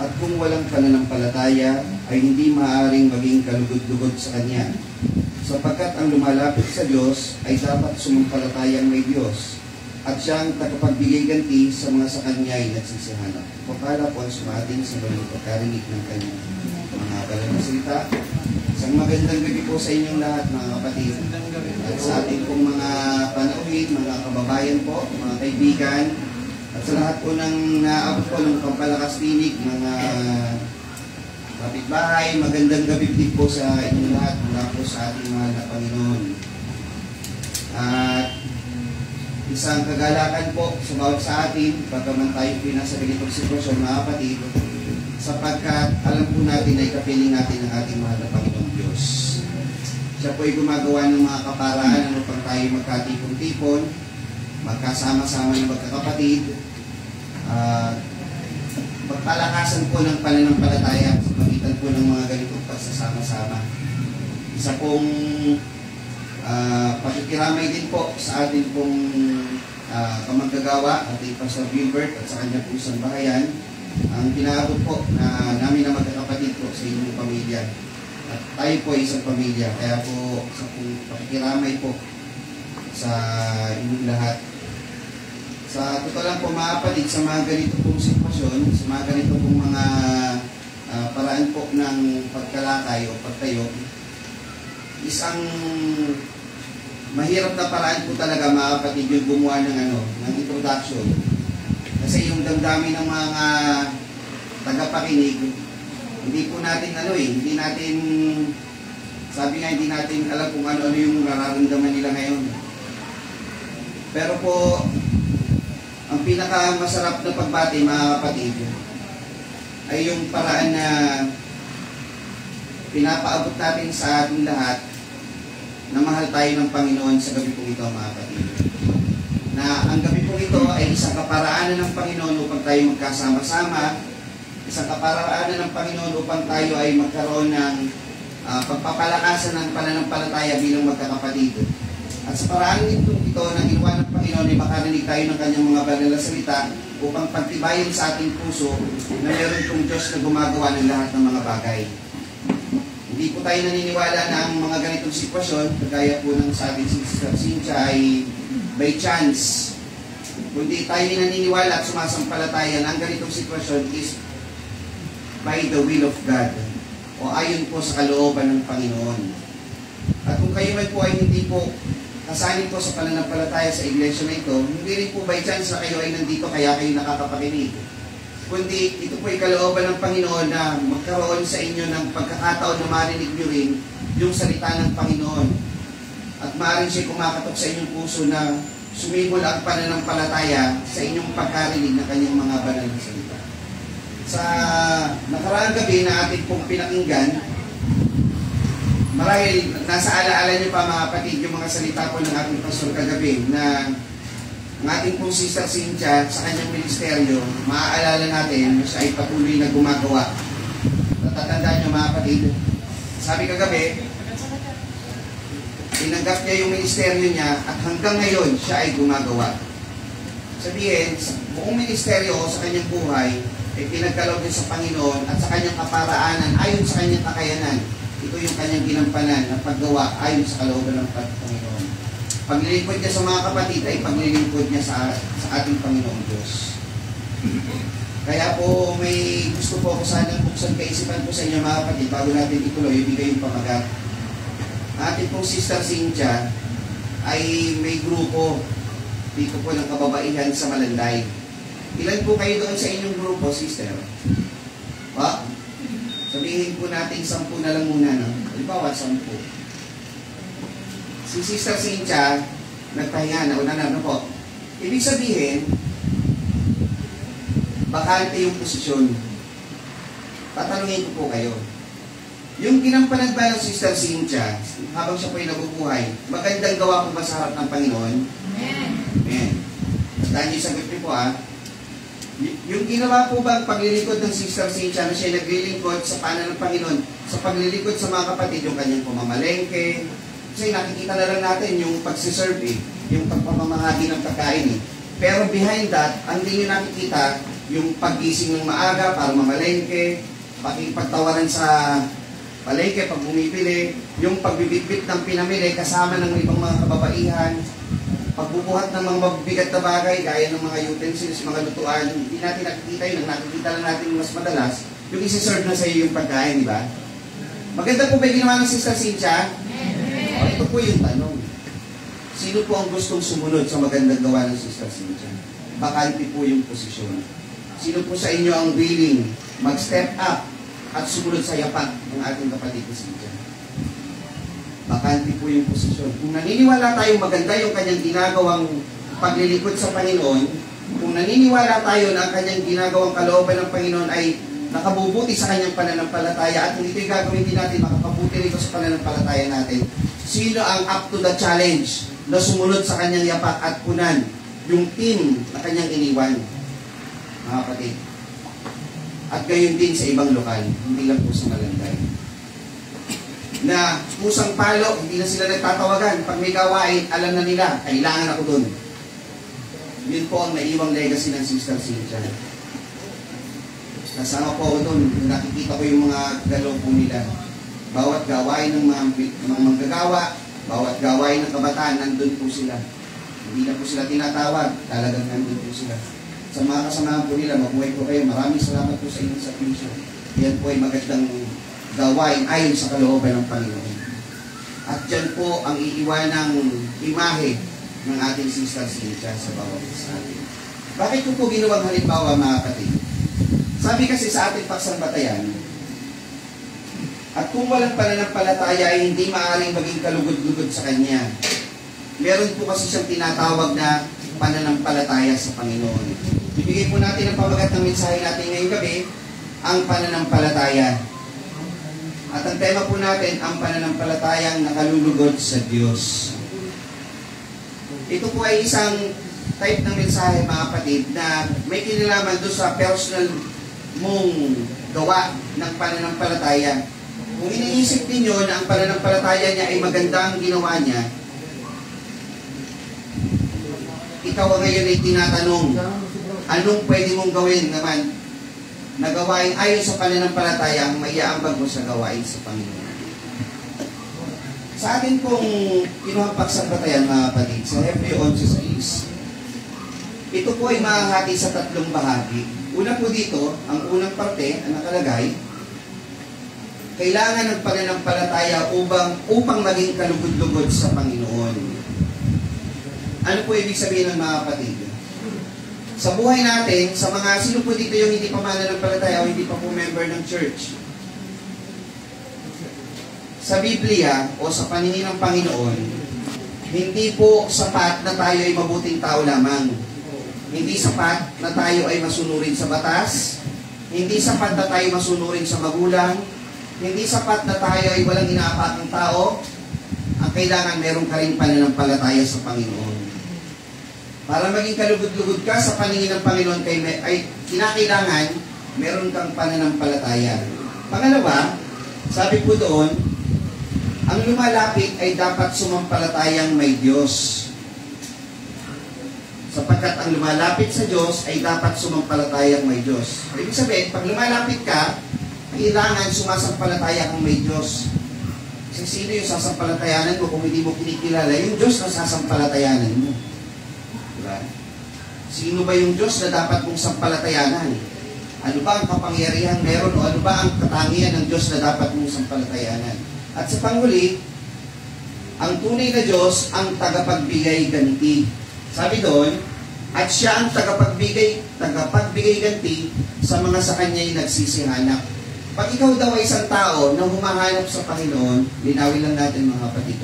At kung walang pananampalataya, ay hindi maaaring maging kalugod-lugod sa Kanya. Sapagkat ang lumalapit sa Diyos ay dapat sumampalatayang may Diyos, at siya ang tagapagbigay ganti sa mga sa Kanya ay nagsisihanap. Papala po ang sumating sa maling pagkarinig ng Kanya mga banal na salita. Isang magandang gabi po sa inyong lahat, mga kapatid. At sa ating pong mga panauhin, mga kababayan po, mga kaibigan, at sa lahat po ng naabot po ng Pampalakas Tinig, mga kapitbahay, magandang gabi din po sa inyong lahat mula po sa ating mahal na Panginoon. At isang kagalakan po sa bawat sa atin, pagkaman tayo pinasa ganitong sitwasyon, mga kapatid, sapagkat alam po natin ay kapiling natin ang ating mahal na Panginoon Diyos. Siya po ay gumagawa ng mga kaparaan upang tayo magkatipon-tipon, magkasama-sama ng magkakapatid, magpalakasan po ng pananampalataya sa pagitan po ng mga ganitong pagsasama-sama. Isa pong pakikiramay din po sa ating pong kamanggagawa, ating Pastor Gilbert at sa kanya po isang bahayan, ang pinaabot po na namin na magkakapatid po sa inyong pamilya. At tayo po ay isang pamilya, kaya po sa pong pakikiramay po sa inyong lahat. Sa totoo lang po mga kapatid, sa mga ganito pong sitwasyon, sa mga ganito pong mga paraan po ng pagkalakay o pagtayo, isang mahirap na paraan po talaga mga kapatid yung gumawa ng introduction. Kasi yung damdamin ng mga tagapakinig, hindi po natin hindi natin, sabi nga hindi natin alam kung ano yung nararamdaman nila ngayon. Pero po, ang pinakamasarap na pagbati mga kapatid ay yung paraan na pinapaabot natin sa ating lahat na mahal tayo ng Panginoon sa gabi pong ito mga kapatid. Na ang gabi pong ito ay isang kaparaanan ng Panginoon upang tayo magkasama-sama, isang kaparaanan ng Panginoon upang tayo ay magkaroon ng pagpapalakasan ng pananampalataya bilang magkakapatid. At sa paraan ito na ginawa ng Panginoon ay makarinig tayo ng kanyang mga banal na salita upang pagtibayin sa ating puso na meron pong Diyos na gumagawa ng lahat ng mga bagay. Hindi po tayo naniniwala na ang mga ganitong sitwasyon, kagaya po ng sabi si Sister Cynthia, ay by chance. Kundi tayo naniniwala at sumasampalataya na ang ganitong sitwasyon is by the will of God o ayon po sa kalooban ng Panginoon. At kung kayo man po ay hindi po kasanin po sa pananampalataya sa iglesia na ito, hindi rin po by chance na kayo ay nandito kaya kayo nakakapakinig. Kundi ito po ay kalooban ng Panginoon na magkaroon sa inyo ng pagkakataon na marinig nyo rin yung salita ng Panginoon. At maaaring siya kumakatok sa inyong puso na sumibol ang pananampalataya sa inyong pagkarinig ng kanyang mga banal na salita. Sa nakaraang gabi na ating pong pinakinggan, marahil nasa alaala niyo pa mga kapatid yung mga salita po ng ating pastor kagabi na ang ating pong Sister Cynthia sa kanyang ministeryo, maaalala natin na siya ay patuloy na gumagawa. Natatandaan niyo mga kapatid, sabi kagabi, tinanggap niya yung ministeryo niya at hanggang ngayon siya ay gumagawa. Sabihin, sa buong ministeryo o sa kanyang buhay ay pinagkaloob niya sa Panginoon at sa kanyang kaparaanan ayon sa kanyang kakayanan. Ito yung kanyang ginampanan na paggawa ayon sa kalooban ng Panginoon. Paglilingkod niya sa mga kapatid ay paglilingkod niya sa ating Panginoong Diyos. Kaya po may gusto po ako sanang buksan kaisipan po sa inyo mga kapatid bago natin ituloy, ibigay yung pamagat. Ating pong Sister Cynthia ay may grupo dito po ng kababaihan sa Malanday. Ilan po kayo doon sa inyong grupo, Sister? Sabihin po natin 10 na lang muna, no? Halimbawa, 10. Si Sister Cynthia, nagpahinga na, una na, po. Ibig sabihin, bakante yung posisyon. Tatanungin ko po kayo. Yung ginampanan ba ng Sister Cynthia, habang siya po ay nabubuhay, magandang gawa po ba sa harap ng Panginoon? Amen. Amen. Dahil yung sagot niyo po, yung ginawa po ba ang paglilingkod ng Sister Cynthia na siya naglilingkod sa panan ng Panginoon, sa paglilingkod sa mga kapatid, yung kanyang pamamalengke, kasi nakikita na lang natin yung pagsiserve, yung pagpamamahagi ng pagkain. Pero behind that, ang hindi nyo nakikita, yung paggising ng maaga para mamalengke, pakipagtawaran sa palengke pag bumibili, yung pagbibitbit ng pinamili kasama ng ibang mga kababaihan, pagbubuhat ng mga mabibigat na bagay, gaya ng mga utensils, mga lutuan, hindi natin nakikita yun, ang nakikita lang natin mas madalas, yung isi-serve na sa iyo yung pagkain, di ba? Maganda po ba yung ginawa ng Sister Cynthia? O, ito po yung tanong. Sino po ang gustong sumunod sa magandang gawa ng Sister Cynthia? Bakante po yung posisyon. Sino po sa inyo ang willing mag-step up at sumunod sa yapak ng ating kapatid na Cynthia? Bakante po yung posisyon. Kung naniniwala tayong maganda yung kanyang ginagawang paglilingkod sa Panginoon, kung naniniwala tayo na ang kanyang ginagawang kalooban ng Panginoon ay nakabubuti sa kanyang pananampalataya at kung ito'y gagawin din natin, makapabuti rito sa pananampalataya natin, sino ang up to the challenge na sumunod sa kanyang yapak at punan yung team na kanyang iniwan, mga kapatid? At gayon din sa ibang lokal, hindi lang po sa Malangay. Na pusang palo, hindi na sila nagtatawagan. Pag may gawain, alam na nila, kailangan ako doon. Yun po ang naiwang legacy ng Sister Cynthia. Kasama po ako doon, nakikita ko yung mga galaw po nila. Bawat gawain ng mga manggagawa, bawat gawain ng kabataan, nandun po sila. Hindi na po sila tinatawag, talagang nandun po sila. Sa mga kasamahan po nila, mabuhay po kayo. Maraming salamat po sa inyong sakripisyo. Yan po ay magandang gawain ayon sa kalooban ng Panginoon. At dyan po ang iiwanang imahe ng ating Sister Cynthia sa bawat isa natin. Bakit ko po ginawang halimbawa, mga kapatid? Sabi kasi sa ating pagsambatayan, at kung walang pananampalataya ay hindi maaaring maging kalugod-lugod sa Kanya. Meron po kasi siyang tinatawag na pananampalataya sa Panginoon. Ibigay po natin ang pamagat ng mensahe natin ngayong gabi, ang pananampalataya. At ang tema po natin, ang pananampalatayang nakalulugod sa Diyos. Ito po ay isang type ng mensahe, mga kapatid, na may kinalaman doon sa personal mong gawa ng pananampalataya. Kung iniisip ninyo na ang pananampalataya niya ay maganda ang ginawa niya, ikaw ngayon ay tinatanong, anong pwede mong gawin naman na gawain ayon sa pananampalataya ang maiaambag mo sa gawain sa Panginoon. Sa atin pong kinuhang pagsambatayan, mga kapatid, sa Hebreo 11:6, ito po ay mahahati sa tatlong bahagi. Una po dito, ang unang parte, ang nakalagay, kailangan ng pananampalataya upang maging kalugod-lugod sa Panginoon. Ano po ibig sabihin ng mga kapatid? Sa buhay natin, sa mga sino po dito yung hindi pa mananampalataya o hindi pa po member ng church? Sa Biblia o sa paningin ng Panginoon, hindi po sapat na tayo ay mabuting tao lamang. Hindi sapat na tayo ay masunurin sa batas. Hindi sapat na tayo masunurin sa magulang. Hindi sapat na tayo ay walang inaapakang tao. Ang kailangan, meron ka rin pananampalataya sa Panginoon. Para maging kalugod-lugod ka sa paningin ng Panginoon, ay kinakailangan, meron kang pananampalataya. Pangalawa, sabi po doon, ang lumalapit ay dapat sumampalatayang may Diyos. Sapagkat ang lumalapit sa Diyos ay dapat sumampalatayang may Diyos. Ibig sabihin, pag lumalapit ka, kailangan sumasampalataya kang may Diyos. Kasi sino yung sasampalatayanan mo kung hindi mo kinikilala? Yung Diyos na sasampalatayanan mo. Diba? Sino ba yung Diyos na dapat mong sampalatayanan? Ano ba ang kapangyarihan meron o ano ba ang katangian ng Diyos na dapat mong sampalatayanan? At sa panghuli, ang tunay na Diyos ang tagapagbigay ganti. Sabi doon, at siya ang tagapagbigay ganti sa mga sa kanya'y nagsisihanap. Pag ikaw daw ay isang tao na humahanap sa Panginoon, linawin lang natin mga kapatid,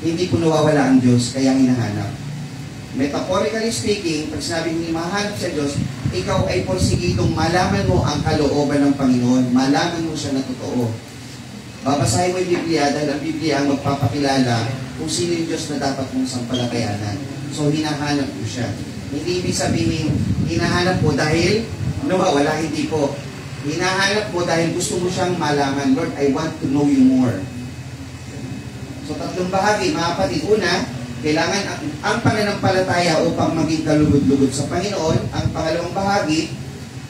hindi po nawawala ang Diyos, kaya hinahanap. Metaphorically speaking, pag sinabing mahanap sa Diyos, ikaw ay porsigidong malaman mo ang kalooban ng Panginoon, malaman mo siya na totoo. Babasahin mo yung Biblia dahil ang Biblia ang magpapakilala kung sino yung Diyos na dapat mong sampalatayanan. So, hinahanap mo siya. Hindi ibig sabihin, hinahanap mo dahil nawawala, hindi po. Hinahanap mo dahil gusto mo siyang malaman. Lord, I want to know you more. So, tatlong bahagi, mga kapatid. Una, kailangan ang pananampalataya upang maging kalugod-lugod sa Panginoon. Ang pangalawang bahagi,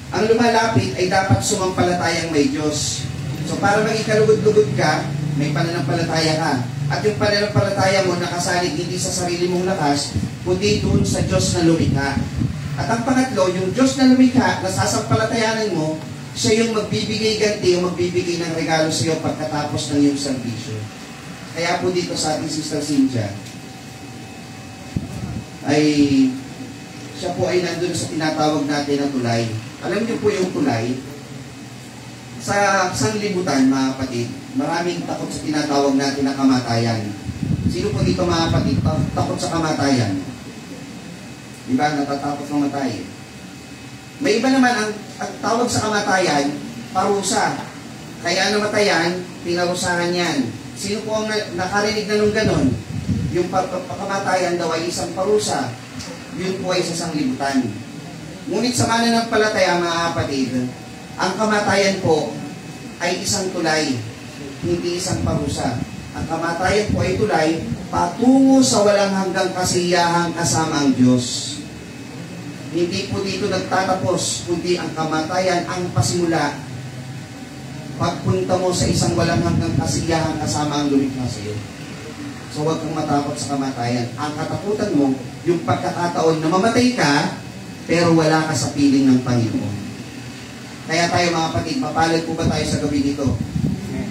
ang lumalapit ay dapat sumampalatayang may Diyos. So para maging kalugod-lugod ka, may pananampalataya ka. At yung pananampalataya mo nakasalig hindi sa sarili mong lakas, kundi doon sa Diyos na lumikha. At ang pangatlo, yung Diyos na lumikha, na sasampalatayanan mo, siya yung magbibigay ganti, yung magbibigay ng regalo sa iyo pagkatapos ng iyong servisyo. Kaya po dito sa ating Sister Cynthia, ay siya po ay nandun sa tinatawag natin na tulay. Alam niyo po yung tulay, sa sanglibutan, mga kapatid, maraming takot sa tinatawag natin na kamatayan. Sino po dito, mga kapatid, takot sa kamatayan? Diba? Natatakot mamatay. May iba naman, ang tawag sa kamatayan, parusa. Kaya namatayan, pinarusahan yan. Sino po ang nakarinig na nung ganon? Yung pagkamatayan daw ay isang parusa. Yun po ay sa sanglibutan. Ngunit sa mananampalataya, mga kapatid, ang kamatayan po ay isang tulay, hindi isang parusa. Ang kamatayan po ay tulay patungo sa walang hanggang kasiyahan kasama ang Diyos. Hindi po dito nagtatapos, kundi ang kamatayan ang pasimula. Pagpunta mo sa isang walang hanggang kasiyahan kasama ang lumikha sa iyo. So huwag kang matakot sa kamatayan. Ang katakutan mo, yung pagkakataon na mamatay ka, pero wala ka sa piling ng Panginoon. Kaya tayo, mga kapatid, mapalad po ba tayo sa gabi nito?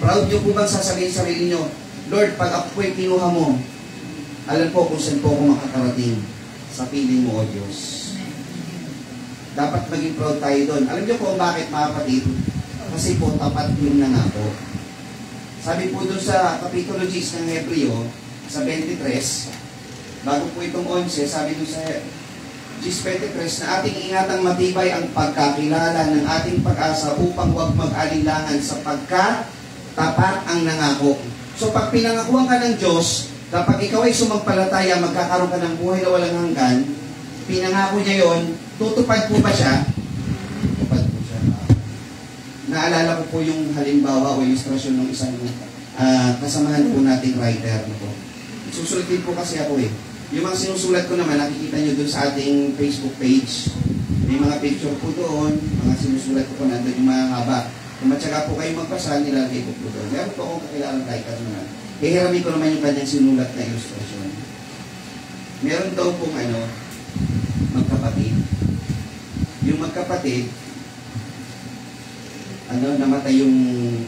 Proud nyo po bang sasabihin sa sarili nyo, Lord, pag ako po'y kinuha mo, alam po kung saan po ako makakarating sa piling mo, O Diyos. Dapat maging proud tayo doon. Alam nyo po bakit, mga kapatid? Kasi po, tapat yung nangako. Sabi po doon sa Kapitulo 10 ng Hebreo, sa 23, bago po itong 11, sabi doon sa 10:23 na ating ingatang matibay ang pagkakilala ng ating pag-asa upang huwag mag-alinlangan sapagkat tapat ang nangako. So pag pinangakuan ka ng Diyos, kapag ikaw ay sumampalataya, magkakaroon ka ng buhay na walang hanggan, pinangako niya yon, tutupad po ba siya? Tutupad po siya. Naalala ko po yung halimbawa o ilustrasyon ng isang kasamahan po nating writer. Susulatin po kasi ako eh. Yung mga sinusulat ko naman, nakikita nyo doon sa ating Facebook page. May mga picture po doon, mga sinusulat ko po nandun yung mga haba. Kung matyaga po kayo magbasa, nilalagay ko po doon. Meron po akong kakilalang writer naman. Hihiramin ko naman yung kanyang sinulat na ilustrasyon. Meron daw pong magkapatid. Yung magkapatid, namatay yung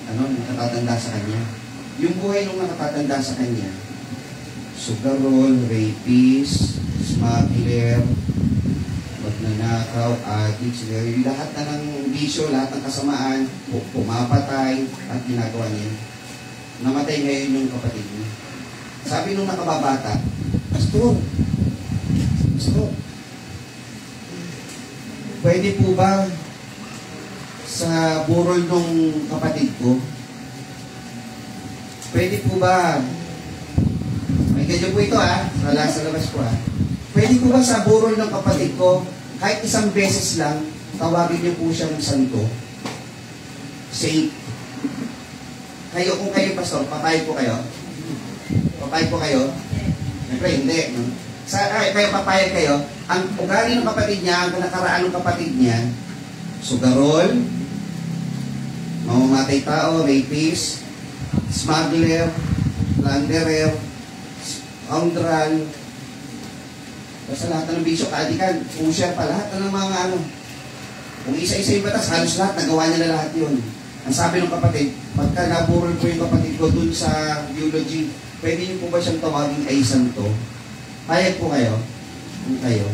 nakatatanda sa kanya. Yung buhay nung nakatatanda sa kanya, sugarol, rapist, smuggler, magnanakaw, addicts, lahat na ng bisyo, lahat ng kasamaan, pumapatay at ginagawa niya. Namatay ngayon yung kapatid niya. Sabi nung nakababata, Pastor, pwede po ba sa burol nung kapatid ko? Pwede po ba may ganyan po ito sa labas po pwede po ba sa burol ng kapatid ko, kahit isang beses lang, tawagin niyo po siyang santo? Saint. Kayo, kung kayo, Pastor, papayag po kayo? Papayag po kayo? Siyempre, hindi. Kayo papayag kayo, ang ugali ng kapatid niya, ang nakaraan ng kapatid niya, sugarol, mamamatay tao, rapist, smuggler, plunderer, scoundrel, basta lahat ng bisyo, kaadikan, pusher pa, lahat ng mga kung isa-isa yung batas, halos lahat, nagawa niya na lahat yun. Ang sabi ng kapatid, pagka naburol po yung kapatid ko dun sa eulogy, pwede niyo po ba siyang tawagin ay santo? Payag po kayo? Kung kayo,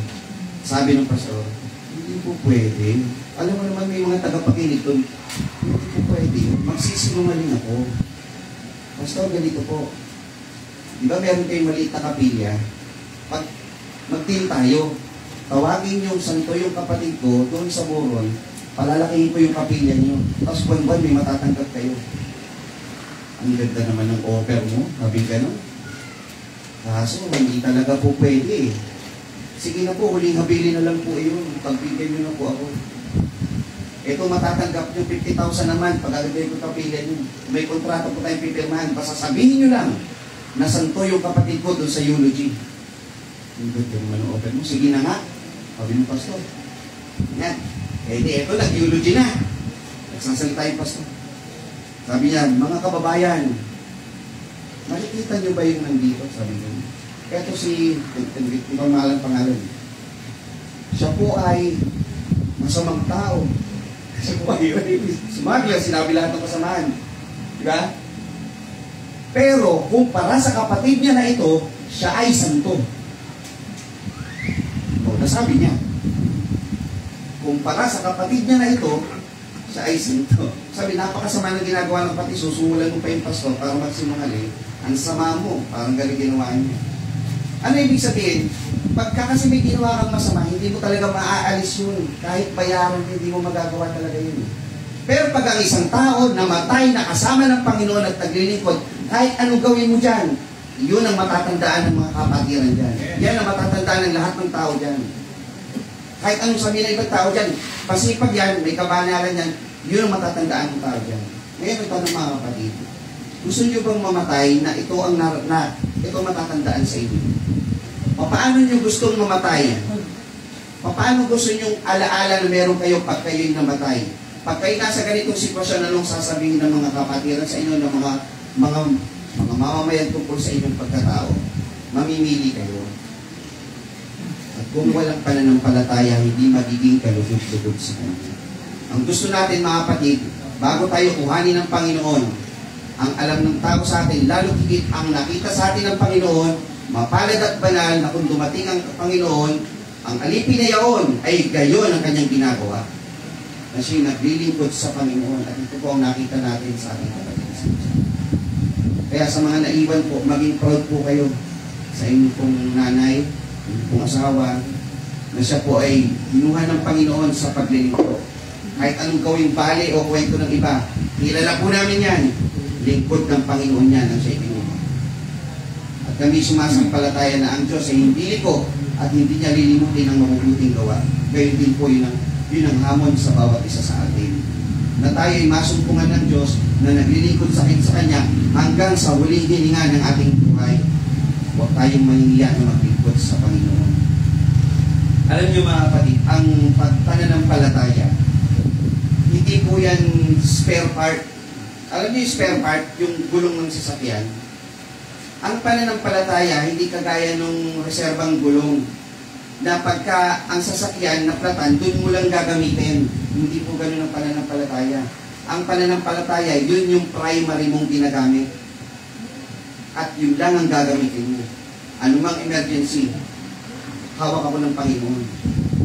sabi ng pastor, hindi po pwede. Alam mo naman may mga tagapakinig dun, hindi po pwede. Magsisinungaling ako. Pastor, ganito po. Di ba meron kayong maliit na kapilya? Pag mag-deal tayo, tawagin yung santo yung kapatid ko doon sa burol, palalakihin ko yung kapilya niyo. Tapos buwan-buwan may matatanggap kayo. Ang ganda naman ng offer mo, sabi gano'n. Kaso, hindi talaga po pwede eh. Sige na po, huling habilin na lang po yun. Pagbigyan nyo na po ako. Ito matatanggap nyo, 50,000 naman, pag-agagay ko kapilya nyo. May kontrata po tayong pipirmahan. Basta sabihin nyo lang, na santo yung kapatid ko doon sa eulogy. Ang ganda naman ang offer mo. Sige na nga. Sabi mo, Pastor. Yan. Eh di, eto, nag-eulogy na. Nagsasalita yung pastor. Sabi niya, mga kababayan, nakikita niyo ba yung nandito? Sabi niya. Eto si, hindi ko mahalang pangalan. Siya po ay masamang tao. Siya po ay sumagla, sinabi lahat ng kasamaan. Diba? Pero, kumpara sa kapatid niya na ito, siya ay santo. O, nasabi niya. Kumpara sa kapatid niya na ito, siya ay santo. Sabi, napakasama ng ginagawa ng pati, susungulan mo pa yung pastor para magsinungaling. Ang sama mo, parang galing ginawa niya. Ano ibig sabihin? Pagka kasi may ginawa kang masama, hindi mo talaga maaalis yun. Kahit bayaran, hindi mo magagawa talaga yun. Pero pag ang isang tao namatay na kasama ng Panginoon at naglilingkod, kahit anong gawin mo dyan, yun ang matatandaan ng mga kapatiran dyan. Yan ang matatandaan ng lahat ng tao dyan. Kahit anong sabihin ng ibang tao dyan, pasipag yan, may kabanalan yan, yun ang matatandaan ng tao dyan. Ngayon ito ng mga kapatid. Gusto nyo bang mamatay na ito ang ito matatandaan sa inyo? Paano nyo gustong mamatay? Paano gusto nyo alaala na meron kayo pag kayo'y namatay? Pag kayo nasa ganitong sitwasyon, anong sasabihin ng mga kapatiran sa inyo, ng mga mamamayan tungkol sa inyong pagkatao? Mamimili kayo. At kung walang pananampalataya, hindi magiging kalugod-lugod sa kanya. Ang gusto natin mga kapatid, bago tayo kuhanin ng Panginoon, ang alam ng tao sa atin, lalo higit ang nakita sa atin ng Panginoon, mapalad at banal na kung dumating ang Panginoon, ang alipin na yaon ay gayon ang kanyang ginagawa. Na siya'y naglilingkod sa Panginoon at ito po ang nakita natin sa ating kapatid. Kaya sa mga naiwan po, maging proud po kayo sa inyong pong nanay, inyong pong asawa, na siya po ay ginuha ng Panginoon sa paglilingkod. Kahit anong gawing bali o kwento ng iba, kilala po namin yan. Lingkod ng Panginoon yan ang siya ibinuha. At kami sumasampalataya na ang Diyos ay hindi liko at hindi niya lilimutin ang mabubuting gawa. Gayon din po yun ang hamon sa bawat isa sa atin. Na tayo ay masumpungan ng Diyos na naglilingkod sa Kanya hanggang sa huling hininga ng ating buhay. Huwag tayong mahihiya na maglingkod sa Panginoon. Alam niyo mga kapatid, ang pagpananampalataya, hindi po yan spare part. Alam niyo yung spare part, yung gulong ng sasakyan. Ang pananampalataya, hindi kagaya nung reserbang gulong na pagka ang sasakyan naplatan, dun mo lang gagamitin. Hindi po ganun ang pananampalataya. Ang pananampalataya, yun yung primary mong ginagamit. At yun lang ang gagamitin mo. Anumang emergency, hawak ako ng Panginoon.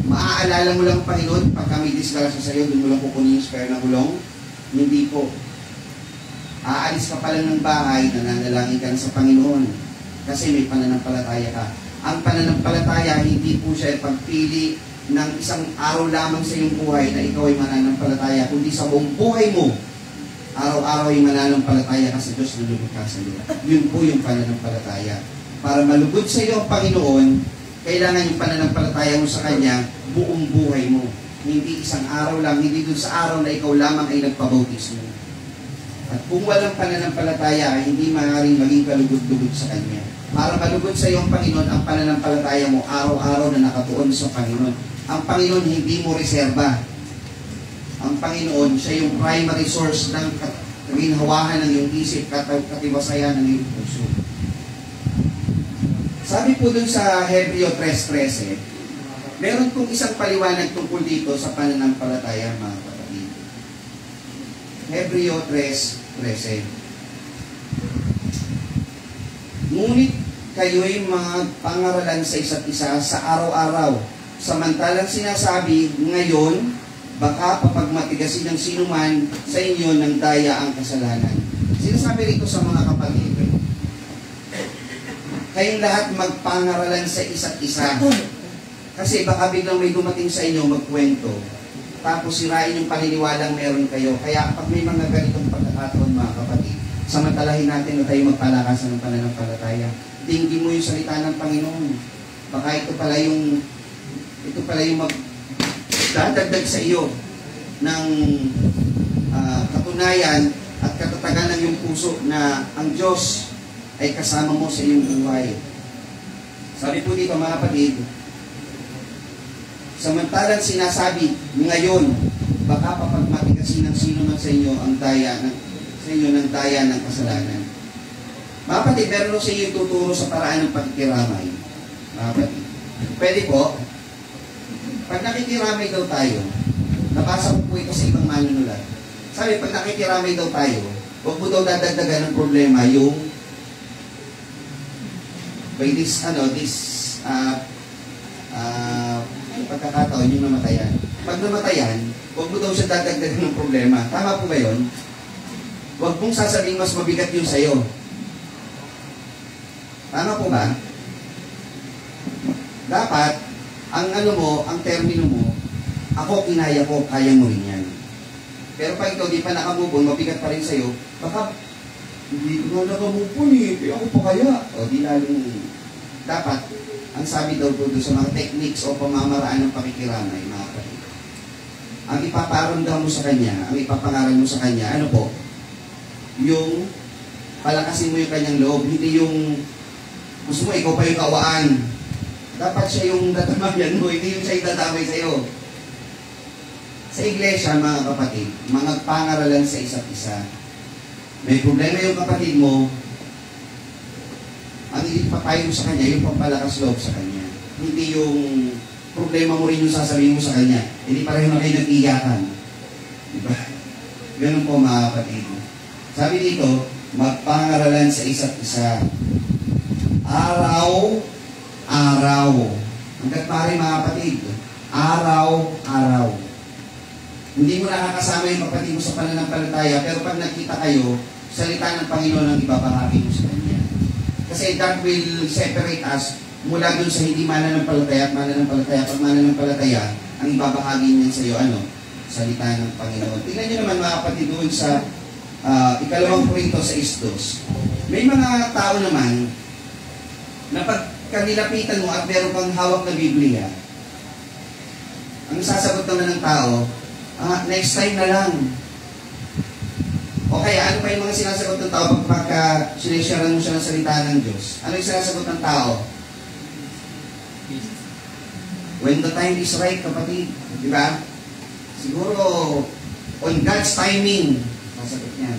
Maaalala mo lang ang Panginoon, pagka may disgrasya sa'yo, dun mo lang kukunin yung spare na gulong. Hindi po. Aalis ka pa lang ng bahay, nananalangin ka na sa Panginoon. Kasi may pananampalataya ka. Ang pananampalataya, hindi po siya pagpili ng isang araw lamang sa iyong buhay na ikaw ay mananampalataya, kundi sa buong buhay mo, araw-araw ay mananampalataya ka sa Diyos na lumikha sa iyo. Yun po yung pananampalataya. Para malugod sa iyo ang Panginoon, kailangan yung pananampalataya mo sa Kanya, buong buhay mo. Hindi isang araw lang, hindi dun sa araw na ikaw lamang ay nagpabautismo. At kung walang pananampalataya, hindi maaaring maging kalugod-lugod sa Kanya. Para malugod sa iyo ang Panginoon, ang pananampalataya mo araw-araw na nakatuon sa Panginoon. Ang Panginoon hindi mo reserba. Ang Panginoon, siya yung primary source ng kaginhawahan ng iyong isip, katiwasayan ng iyong puso. Sabi po dun sa Hebreo 3:13, meron pong isang paliwanag tungkol dito sa pananampalataya, mga kapatid. Hebreo 3:13. Ngunit kayo'y mga pangaralan sa isa't isa sa araw-araw. Samantalang sinasabi ngayon, baka papagmatigasin ng sinuman sa inyo ng daya ang kasalanan. Sinasabi rito sa mga kapatid, kayong lahat magpangaralan sa isa't isa. Kasi baka biglang may dumating sa inyo magkwento, tapos sirain yung paniniwalang meron kayo. Kaya pag may mga ganitong pagkakataon, mga kapatid, samantalahin natin na tayo magpalakasan ng pananampalataya. Tingin mo yung salita ng Panginoon. Baka ito pala yung magdadagdag sa iyo ng katunayan at katatagan ng iyong puso na ang Diyos ay kasama mo sa iyong buhay. Sabi po dito, mga kapatid, Samantalang sinasabi, ngayon, baka papagmatigasin ng sino man sa inyo ang daya ng daya ng kasalanan. Mga kapatid, meron sa inyo tuturo sa paraan ng pagkikiramay. Mga kapatid, pwede po, pag nakikiramay daw tayo, nabasa ko po ito sa ibang manunulat. Sabi, pag nakikiramay daw tayo, huwag mo daw dadagdagan ng problema yung by this pagkakataon yung namatayan. Pag namatayan, huwag mo daw siya dadagdagan ng problema. Tama po ba yun? Huwag mong sasabihin mas mabigat yung sa'yo. Tama po ba? Dapat, ang termino mo, ako kinaya ko, kaya mo rin yan. Pero pag ikaw di pa nakamubon, mabigat pa rin sa'yo, baka, hindi ko na nakamubon eh, ako pa kaya. O di lalong, dapat, ang sabi daw po sa mga techniques o pamamaraan ng pakikiramay, mga kapatid, ang ipaparamdam mo sa kanya, ang ipapangaral mo sa kanya, ano po? Yung palakasin mo yung kanyang loob, hindi yung gusto mo, ikaw pa yung kawaan. Dapat siya yung tatamayan mo, hindi yung siya yung tatamay sa'yo. Sa iglesia, mga kapatid, mga pangaralan sa isa't isa. May problema yung kapatid mo, ang ipapayo mo sa kanya, yung pampalakas loob sa kanya. Hindi yung problema mo rin yung sasabihin mo sa kanya. Hindi pareho na kayo nag-iyakan. Diba? Ganun po, mga kapatid. Sabi dito, magpangaralan sa isa't isa. Araw-araw. Hanggat pare, mga kapatid, araw-araw. Hindi mo nakakasama yung kapatid mo sa pananampalataya, pero pag nagkita kayo, salita ng Panginoon ang ibabahagi mo sa Kanya. Kasi that will separate us mula dun sa hindi mananampalataya at mananampalataya. Pag mananampalataya, ang ibabahagi niyan sa iyo, salita ng Panginoon. Tingnan nyo naman, mga kapatid, doon sa 2 Korinto 6:2. May mga tao naman na pag kanilapitan mo at meron kang hawak na Biblia, ang sasagot naman ng tao, next time na lang. O kaya, ano pa yung mga sinasagot ng tao pagka sinesharan mo siya ng salita ng Diyos? Ano yung sinasagot ng tao? When the time is right, kapatid. Di ba? Siguro, on God's timing, masagot niya.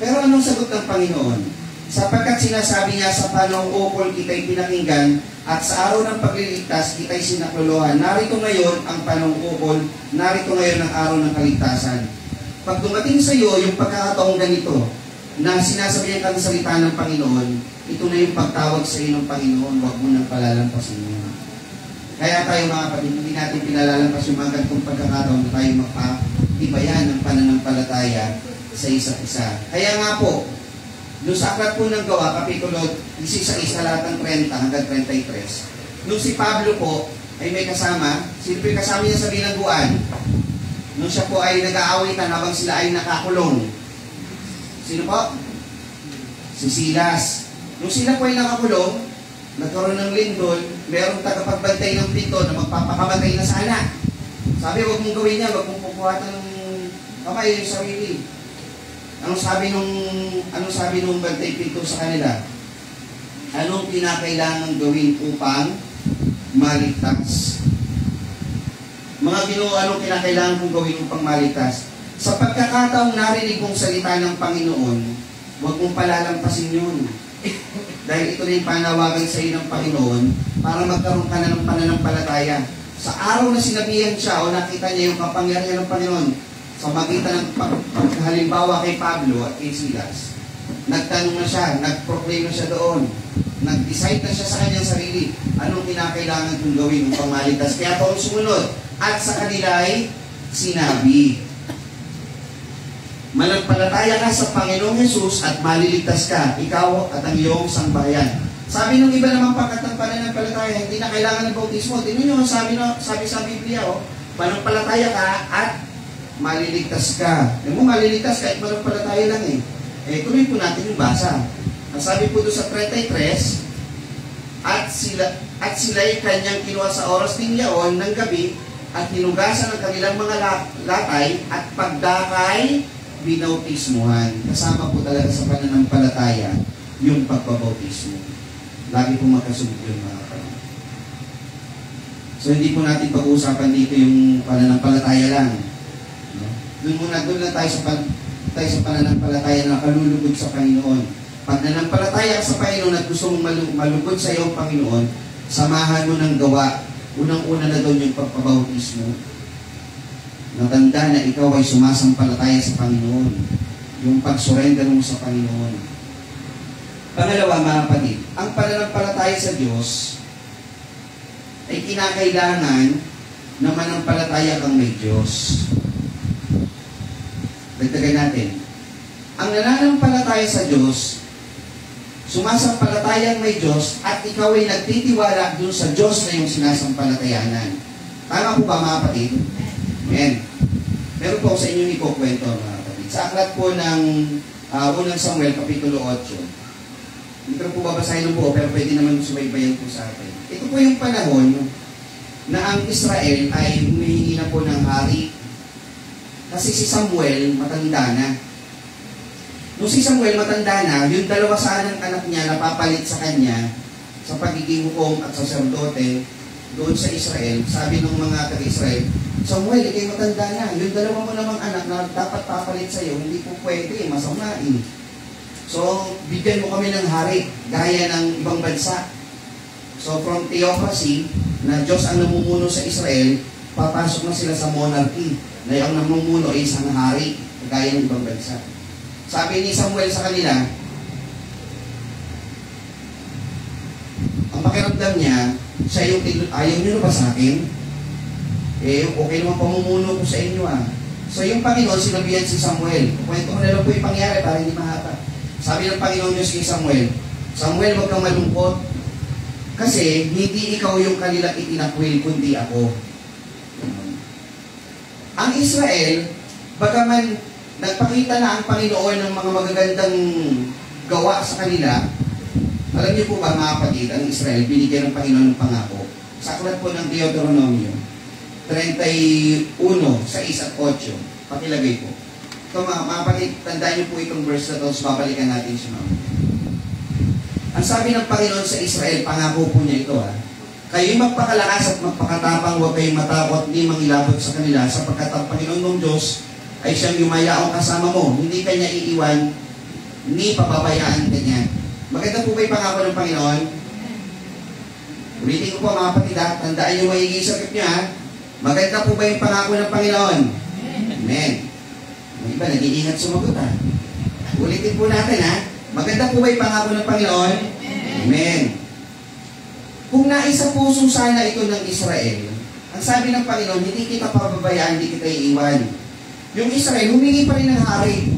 Pero anong sagot ng Panginoon? Sapagkat sinasabi niya sa panahong ukol kita'y pinakinggan at sa araw ng pagliligtas kita'y sinaklolohan. Narito ngayon ang panahong ukol, narito ngayon ang araw ng kaligtasan. Pag dumating sa iyo yung pagkakataong ganito na sinasabihan ka ng salita ng Panginoon, ito na yung pagtawag sa iyo ng Panginoon, huwag mo nang palalampasin mo. Kaya tayo, mga kapatid, hindi natin pinalalampas yung mga ganitong pagkakataon na tayo magpatibayan ng pananampalataya sa isa't isa. Kaya nga po, nung sa Aklat po ng Gawa, Kapitulo 16, talatang 30 hanggang 33, nung si Pablo po ay may kasama, sino po yung kasama niya sa bilangguan? Nung siya po ay nag-aawitan habang sila ay nakakulong. Sino po? Si Silas. Nung sila po ay nakakulong, nagkaroon ng lindol, merong tagapagbantay ng pinto na magpapakamatay na sana. Sabi, huwag mong gawin niya, huwag mong pupuhatan ng kamay yung sarili. Anong sabi nung bantay pinto sa kanila? Anong kinakailangan gawin upang maligtas? Mga Ginoo, anong kinakailangan kong gawin upang maligtas? Sa pagkakataong narinig kong salita ng Panginoon, huwag mong palalampasin yun. Dahil ito na yung panawagan sa iyo ng Panginoon para magkaroon ka na ng pananampalataya. Sa araw na sinabihan siya o nakita niya yung kapangyarihan ng Panginoon sa magitan ng paghalimbawa kay Pablo at kay Silas, nagtanong na siya, nag-proclaim na siya doon, nag-decide na siya sa kanyang sarili anong kinakailangan kong gawin upang maligtas. Kaya po ang sumunod, at sa kanila ay sinabi, manampalataya ka sa Panginoong Hesus at maliligtas ka, ikaw at ang iyong sangbahayan. Sabi ng iba naman pagkat ng pananampalataya, hindi na kailangan ng bautismo. Tingnan nyo, sabi sa Biblia, manampalataya ka at maliligtas ka. Alam mo, maliligtas ka at manampalataya lang eh. Tuloy po natin yung basa. Ang sabi po doon sa 33, at sila'y kanyang kinuha sa oras din yaon ng gabi at hinugasan ng kanilang mga latay at pagdakay binautismuhan. Kasama po talaga sa pananampalataya yung pagpabautismo. Lagi po magkasunod yun, mga kapatid. So hindi po natin pag-uusapan dito yung pananampalataya lang. No? Doon lang tayo sa pananampalataya na kalulugod sa Panginoon. Pag nanampalataya ka sa Panginoon at gusto mong malugod sa iyong Panginoon, samahan mo ng gawa. Unang-una na doon yung pagpabautismo. Natanda na ikaw ay sumasampalataya sa Panginoon. Yung pag-surrender mo sa Panginoon. Pangalawa, mga kapatid, ang pananampalataya sa Diyos ay kinakailangan na manampalataya kang may Diyos. Dagdagan natin. Ang nananampalataya sa Diyos, sumasampalatayang may Diyos at ikaw ay nagtitiwala dun sa Diyos na yung sinasampalatayanan. Tama po ba, mga kapatid? Amen. Meron po sa inyo ikukwento, mga kapatid. Sa aklat po ng unang Samuel, Kapitulo 8. Hindi ko po babasahin ng buo, pero pwede naman sumaybayan po sa atin. Ito po yung panahon na ang Israel ay humihingi na po ng hari. Kasi si Samuel, matanda na. Nung si Samuel matanda na, yung dalawa sanang anak niya napapalit sa kanya sa pagiging hukom at saserdote doon sa Israel. Sabi ng mga taga-Israel, Samuel, ikay matanda na. Yung dalawa mo namang anak na dapat papalit sa iyo, hindi po pwede, masama eh. So, bigyan mo kami ng hari, gaya ng ibang bansa. So, from theocracy, na Diyos ang namumuno sa Israel, papasok na sila sa monarchy, na yung namumuno ay isang hari, gaya ng ibang bansa. Sabi ni Samuel sa kanila, ang pakiramdam niya, siya yung ayaw niyo na ba sa akin? Eh, okay naman pamumuno ko sa inyo ah. So, yung Panginoon, sinabihan si Samuel. Kwento ko na lang po yung pangyari para hindi mahaba. Sabi ng Panginoon Diyos kay Samuel, Samuel, huwag kang malungkot. Kasi hindi ikaw yung kanilang itinakwil, kundi ako. Ang Israel, bagaman nagpakita na ang Panginoon ng mga magagandang gawa sa kanila, alam niyo po ba, mga kapatid, ang Israel, binigyan ng Panginoon ng pangako. Sa aklat po ng Deuteronomio, 31, 6 at 8. Pakilagay po. Ito mga kapatid, tandaan niyo po itong verse na ito, so babalikan natin siya mamaya. Ang sabi ng Panginoon sa Israel, pangako po niya ito ha. Kayo'y magpakalakas at magpakatapang, huwag kayong matakot, hindi mangilabot sa kanila, sapagkat ang Panginoon mong Diyos ay siyang yumayaong kasama mo. Hindi kanya iiwan, hindi pababayaan kanya. Maganda po ba yung pangako ng Panginoon? Ulitin ko po mga kapatid ha, tandaan niyo maiging sakit niyo ha. Maganda po ba yung pangako ng Panginoon? Amen. May iba, nag-iingat sumagot ha. Ulitin po natin ha. Maganda po ba yung pangako ng Panginoon? Amen. Kung naisa puso sana ito ng Israel, ang sabi ng Panginoon, hindi kita pababayaan, hindi kita iiwan. Yung Israel, humingi pa rin ng hari.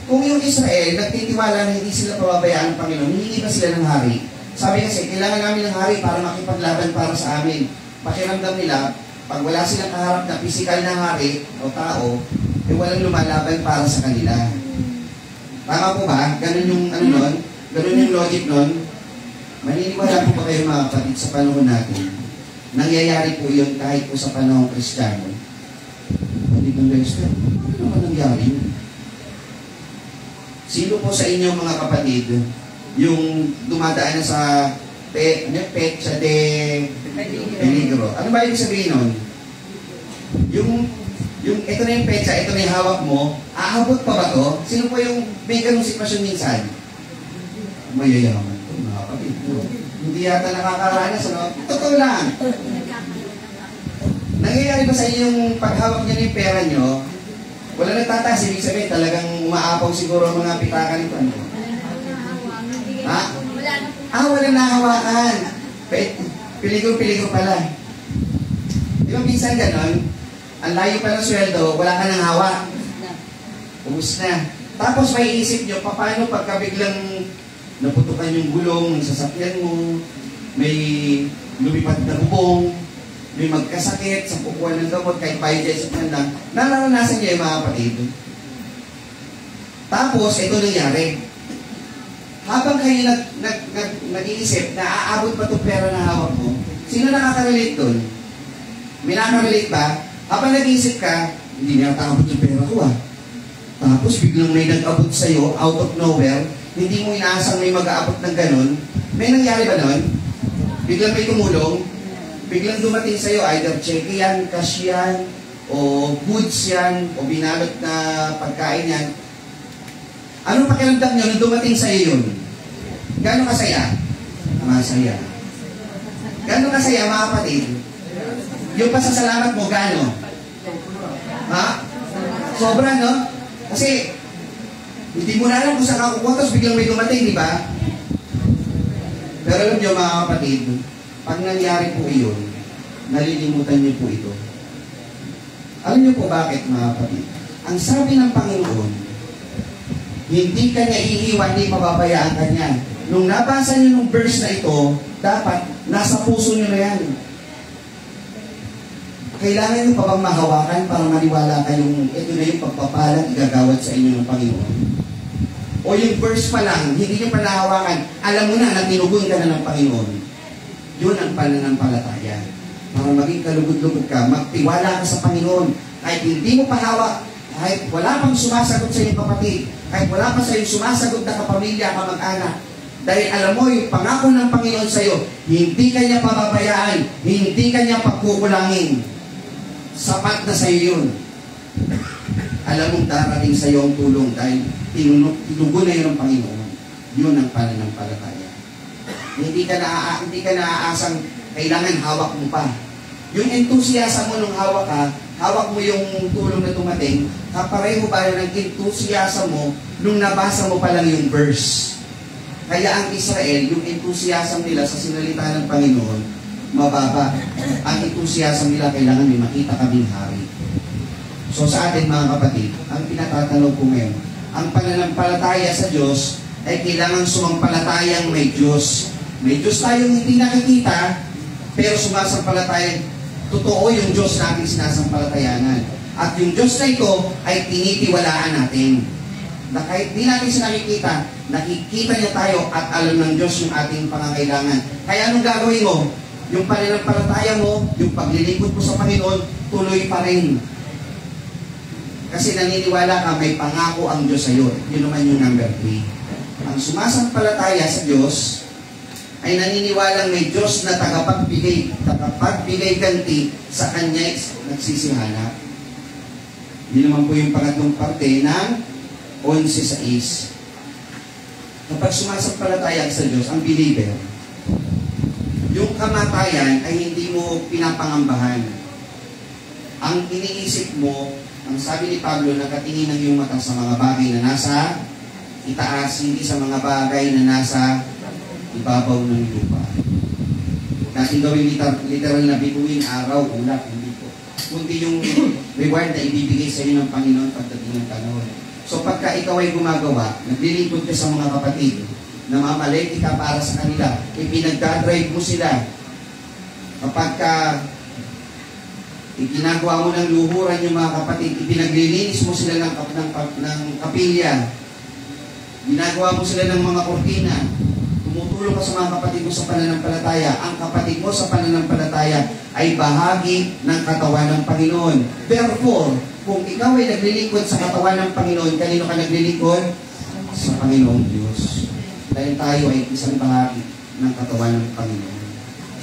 Kung yung Israel, nagtitiwala na hindi sila pababayaan ng Panginoon, humingi pa sila ng hari. Sabi kasi, kailangan namin ng hari para makipaglaban para sa amin. Pakiramdam nila, pag wala silang kaharap na pisikal na hari o tao, eh walang lumalaban para sa kanila. Tama po ba? Ganun yung ano nun? Ganun yung logic nun? Maniniwala po ba kayo mga kapatid sa panahon natin? Nangyayari po yun kahit po sa panahon Kristiyano. Hindi kong Lester, ano naman nangyari yun? Sino po sa inyo mga kapatid yung dumadaan na sa petsa de peligro? Ano ba yung sabihin nun? Yung ito na yung petsa, ito na yung hawak mo, aabot pa ba to? Sino po yung may ganong sitwasyon minsan? Mayayaman ito, mga kapatid. Hindi yata nakakaranas, ano? Totoo lang. Nangyayari ba sa inyo yung paghawak niyo ng pera nyo, wala nagtataas, ibig sabihin talagang umaapaw siguro ang mga pitaka nito. Ano? Ha? Wala nahawakan. Piligo pala. Di ba minsan ganon? Ang layo pa ng sweldo, wala ka nang hawak. Ubus na. Tapos may isip nyo, paano pagka biglang naputukan yung gulong, ng sasakyan mo, may lumipat na bubong, may magkasakit sa pukuan ng gamot, kahit bayad sa lang, nararanasan niya yung mga kapatid. Tapos, ito nangyari. Habang kayo nag-iisip na aabot pa itong pera na hawak mo, sino nakaka-relate doon? May nakaka-relate ba? Habang nag-iisip ka, hindi na nakaabot yung pera ko ah. Tapos biglang may nag-abot sa'yo, out of nowhere, hindi mo inaasang may mag-aabot ng ganun. May nangyari ba nun? Biglang may tumulong, biglang dumating sa'yo, either cheque yan, cash yan, o goods yan, o binalot na pagkain yan, anong pakiramdam nyo nung dumating sa'yo yun? Gano'ng kasaya? Masaya. Gano'ng kasaya, mga kapatid? Yung pasasalamat mo, gano'n? Ha? Sobra, no? Kasi, hindi mo na alam kung saan kakukuha, tapos biglang may dumating, di ba? Pero alam nyo, mga kapatid, pag nangyari po iyon, nalilimutan niyo po ito. Alam niyo po bakit, mga kapatid? Ang sabi ng Panginoon, hindi ka niya iiwan, hindi mababayaan ka niya. Nung nabasa niyo nung verse na ito, dapat nasa puso niyo na yan. Kailangan niyo pa bang mahawakan para maniwala kayong ito na yung pagpapalang igagawad sa inyo ng Panginoon? O yung verse pa lang, hindi niyo pa nahawakan, alam mo na tinugon ka na ng Panginoon. Yun ang pananampalataya. Para maging kalugod-lugod ka, magtiwala ka sa Panginoon. Kahit hindi mo pa hawak, kahit wala pang sumasagot sa iyong kapatid, kahit wala pa sa iyong sumasagot na kapamilya, kamag-anak, dahil alam mo, yung pangako ng Panginoon sa iyo, hindi ka niya pababayaan, hindi ka niya pagkukulangin. Sapat na sa iyo yun. Alam mong darating sa iyo ang tulong dahil tinugon na yun ng Panginoon. Yun ang pananampalataya. Hindi ka naaasang kailangan hawak mo pa. Yung enthusiasm mo nung hawak ka, hawak mo yung tulong na dumating, kapareho ba yun ang enthusiasm mo nung nabasa mo pa lang yung verse. Kaya ang Israel, yung enthusiasm nila sa sinalita ng Panginoon, mababa. Ang enthusiasm nila kailangan may makita kaming hari. So sa atin mga kapatid, ang pinatatanong ko ngayon, ang pananampalataya sa Diyos ay kailangan sumampalatayang may Diyos. May Diyos tayong hindi nakikita, pero sumasampalataya. Totoo yung Diyos na ating sinasampalatayanan. At yung Diyos na ito ay tinitiwalaan natin. Na kahit di natin siya nakikita, nakikita niya tayo at alam ng Diyos yung ating pangangailangan. Kaya anong gagawin mo? Yung pananampalataya mo, yung paglilingkod mo sa Panginoon, tuloy pa rin. Kasi naniniwala ka, may pangako ang Diyos sa iyo. Yun naman yung number 3. Ang sumasampalataya sa Diyos ay naniniwalang may Diyos na tagapagbigay ganti sa Kanya nagsisihanap. Yun naman po yung pangatlong parte ng 11:6. Kapag sumasampalataya sa Diyos, ang believer, yung kamatayan ay hindi mo pinapangambahan. Ang iniisip mo, ang sabi ni Pablo, nakatingin ang iyong mata sa mga bagay na nasa itaas, hindi sa mga bagay na nasa ibabaw ng lupa. Natin gawin literal na bituin, araw, ulap, hindi po. Kundi yung reward na ibibigay sa iyo ng Panginoon pagdating ng panahon. So pagka ikaw ay gumagawa, naglilingkod ka sa mga kapatid, namamalengke ka para sa kanila, ipinagdadrive mo sila. Kapag iginagawa mo ng luhuran yung mga kapatid, ipinaglilinis mo sila ng kapilya, ginagawa mo sila ng mga kortina, tumutulong ka sa mga kapatid mo sa pananampalataya. Ang kapatid mo sa pananampalataya ay bahagi ng katawan ng Panginoon. Therefore, kung ikaw ay naglilingkod sa katawan ng Panginoon, kanino ka naglilingkod? Sa Panginoong Diyos. Dahil tayo ay isang bahagi ng katawan ng Panginoon.